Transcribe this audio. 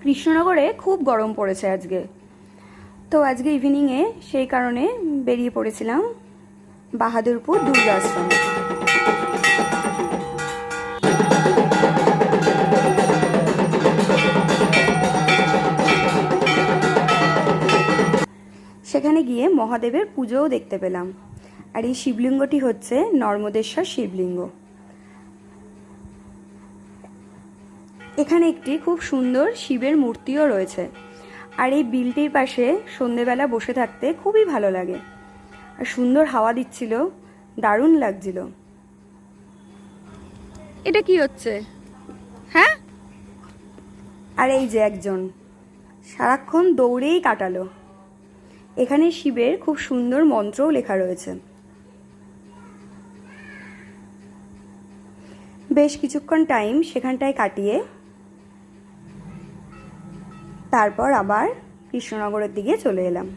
কৃষ্ণনগরে খুব গরম পড়েছে আজকে, তো আজকে ইভিনিংয়ে সেই কারণে বেরিয়ে পড়েছিলাম বাহাদুরপুর দুর্গাশ্রমে। সেখানে গিয়ে মহাদেবের পুজোও দেখতে পেলাম। আর এই শিবলিঙ্গটি হচ্ছে নর্মদেশ্বর শিবলিঙ্গ। এখানে একটি খুব সুন্দর শিবের মূর্তিও রয়েছে। আর এই বিলটির পাশে সন্ধেবেলা বসে থাকতে খুবই ভালো লাগে, আর সুন্দর হাওয়া দিচ্ছিল, দারুণ লাগছিল। এটা কি হচ্ছে? হ্যাঁ, আর এই যে একজন সারাক্ষণ দৌড়েই কাটালো। এখানে শিবের খুব সুন্দর মন্ত্রও লেখা রয়েছে। বেশ কিছুক্ষণ টাইম সেখানটায় কাটিয়ে তারপর আবার কৃষ্ণনগরের দিকে চলে এলাম।